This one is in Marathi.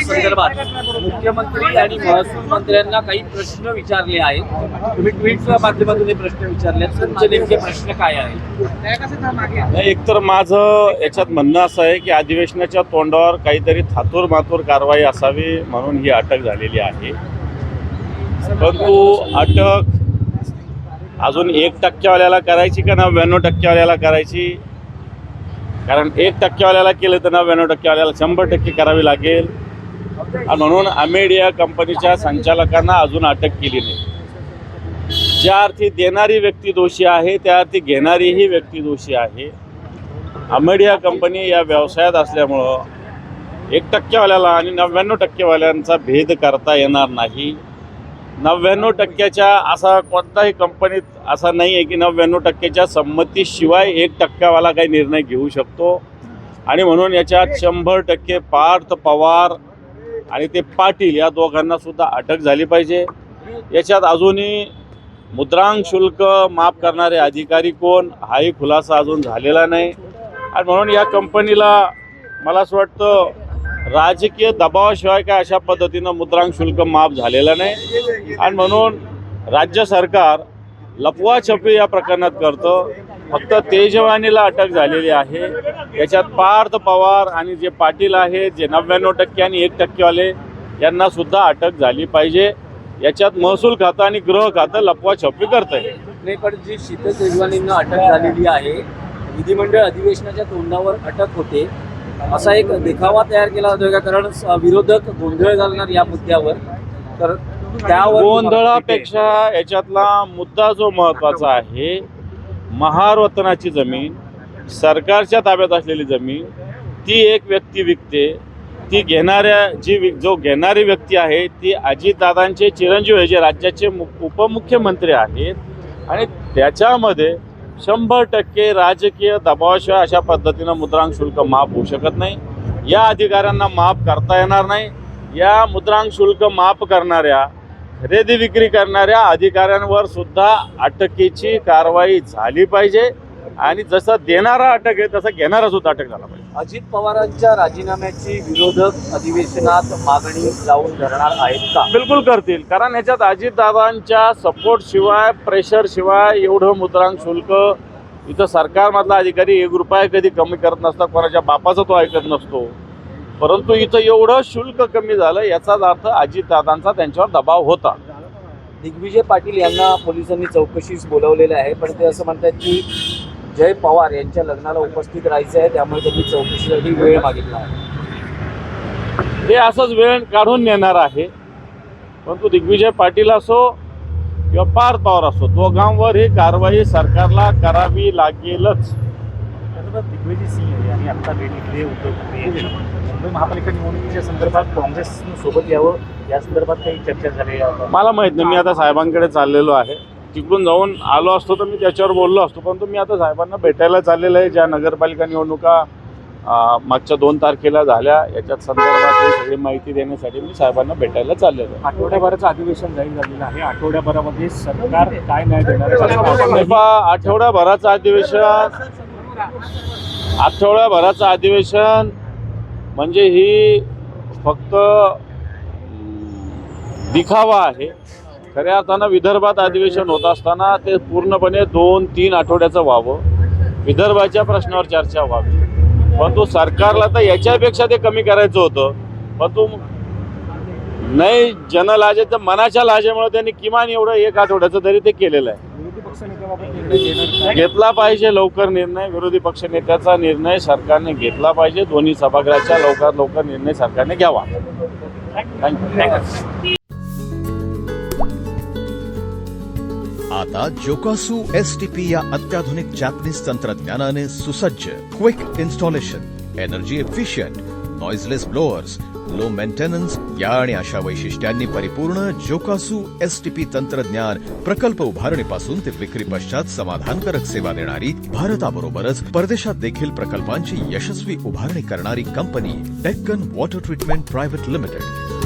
संदर्भात मुख्यमंत्री आणि महसूल मंत्र्यांना काही प्रश्न विचारले आहेत. तुम्ही ट्विटच्या माध्यमातून हे प्रश्न विचारले, तुमचे नेमके प्रश्न काय आहेत? एकतर माझं याच्यात म्हणणं असं आहे की अधिवेशनाच्या तोंडावर काहीतरी थातूर मातूर कारवाई असावी म्हणून ही अटक झालेली आहे. परंतु अटक अजून 1% करायची का 99% करायची? कारण 1% केलं तर 99% 100% करावी लागेल. आणि म्हणून अमेडिया कंपनीच्या संचालकांना अजून अटक केली नाही. ज्या अर्थी देणारी व्यक्ती दोषी आहे त्या अर्थी घेणारीही व्यक्ती दोषी आहे. अमेडिया कंपनी या व्यवसायात असल्यामुळं 1% आणि 99% भेद करता येणार नाही. 99%च्या असा कोणताही कंपनीत असा नाही आहे की 99%च्या संमतीशिवाय 1% काही निर्णय घेऊ शकतो. आणि म्हणून याच्यात 100% पार्थ पवार आणि ते पाटील या दोघांना सुद्धा अटक झाली पाहिजे. याच्यात अजूनही मुद्रांक शुल्क माफ करणारे अधिकारी कोण हाही खुलासा अजून झालेला नाही. आणि म्हणून या कंपनीला मला असं वाटतं राजकीय दबावाशिवाय काय अशा पद्धतीनं मुद्रांक शुल्क माफ झालेलं नाही. आणि म्हणून राज्य सरकार लपवाछपवी या प्रकरणात करतं. फक्त तेजवानीला अटक झालेली आहे. याच्यात पार्थ पवार आणि जे पाटील आहेत जे 99% आणि 1% यांना सुद्धा अटक झाली पाहिजे. याच्यात महसूल खातं आणि गृह खातं लपवाछपवी करत आहे. पण जी शीतल तेजवानींना अटक झालेली आहे, विधिमंडळ अधिवेशनाच्या तोंडावर अटक होते असा एक देखावा तयार केला जातोय का? कारण विरोधक गोंधळ घालणार या मुद्द्यावर. तर त्यावर गोंधळापेक्षा याच्यातला मुद्दा जो महत्त्वाचा आहे, महारवतनाची जमीन सरकारच्या ताब्यात असलेली जमीन ती एक व्यक्ती विकते. ती जो घेणारी व्यक्ती आहे ती अजितदादांचे चिरंजीव आहे जे राज्याचे उपमुख्यमंत्री आहेत. आणि त्याच्यामध्ये 100% राजकीय दबावाशिवाय अशा पद्धतीनं मुद्रांक शुल्क माफ होऊ शकत नाही. या अधिकाऱ्यांना माफ करता येणार नाही. या मुद्रांक शुल्क माफ करणाऱ्या खरेदी विक्री करणाऱ्या अधिकाऱ्यांवर सुद्धा अटकेची कारवाई झाली पाहिजे. आणि जसं देणारा अटक आहे तसं घेणारा सुद्धा अटक झाला पाहिजे. अजित पवारांच्या राजीनाम्याची विरोधक अधिवेशनात मागणी लावून धरणार आहेत का? बिलकुल करतील. कारण याच्यात अजितदादांच्या सपोर्ट शिवाय प्रेशर शिवाय एवढं मुद्रांक शुल्क इथं सरकारमधला अधिकारी 1 रुपया कधी कमी करत नसता. कोणाच्या बापाचा तो ऐकत नसतो. परंतु इथं एवढं शुल्क कमी झालं याचाच अर्थ अजितदादांचा त्यांच्यावर दबाव होता. दिग्विजय पाटील यांना पोलिसांनी चौकशीस बोलावलेलं आहे, पण ते असं म्हणतात की जय पवार यांच्या लग्नाला उपस्थित राहायचं आहे, त्यामुळे त्यांनी चौकशीसाठी वेळ मागितला आहे. ते असंच वेळ काढून नेणार आहे. परंतु दिग्विजय पाटील असो किंवा पार्थ पवार असो दोघांवर ही कारवाई सरकारला करावी लागेलच. दिग्विजय सिंह यांनी आता भेट घेतली उद्धव ठाकरे मुंबई महापालिका निवडणुकीच्या संदर्भात काँग्रेससोबत यावं या संदर्भात काही चर्चा झाली? मला माहीत नाही. मी आता साहेबांकडे चाललेलो आहे. तिकडून जाऊन आलो असतो तर मी त्याच्यावर बोललो असतो. परंतु मी आता साहेबांना भेटायला चाललेलं आहे. ज्या नगरपालिका निवडणुका मागच्या 2 तारखेला झाल्या याच्यात संदर्भात सगळी माहिती देण्यासाठी मी साहेबांना भेटायला चाललेलो आहे. आठवड्याभराचं अधिवेशन जाहीर झालेलं आहे. आठवड्याभरामध्ये सरकार काय नाही देणार? आठवड्याभराचं अधिवेशन म्हणजे ही फक्त दिखावा आहे. खऱ्या अर्थानं विदर्भात अधिवेशन होत असताना ते पूर्णपणे 2-3 आठवड्याचं व्हावं. विदर्भाच्या प्रश्नावर चर्चा व्हावी. परंतु सरकारला तर याच्यापेक्षा ते कमी करायचं होतं. परंतु नाही जनलाजेचं मनाच्या लाजेमुळे त्यांनी किमान एवढं 1 आठवड्याचं तरी ते केलेलं आहे. विरोधी पक्षनेत्याबाबत निर्णय घेणार घेतला पाहिजे लवकर निर्णय. विरोधी पक्षनेत्याचा निर्णय सरकारने घेतला पाहिजे. दोन्ही सभागृहाचा लवकरात लवकर निर्णय सरकारने घ्यावा. थँक्यू. आता जोकासू STP या अत्याधुनिक जॅपनीज तंत्रज्ञानाने सुसज्ज quick installation, energy efficient, noiseless blowers, low maintenance या आणि अशा वैशिष्ट्यांनी परिपूर्ण जोकासू STP तंत्रज्ञान प्रकल्प उभारणीपासून ते विक्री पश्चात समाधानकारक सेवा देणारी भारताबरोबरच परदेशात देखील प्रकल्पांची यशस्वी उभारणी करणारी company Deccan water treatment private limited.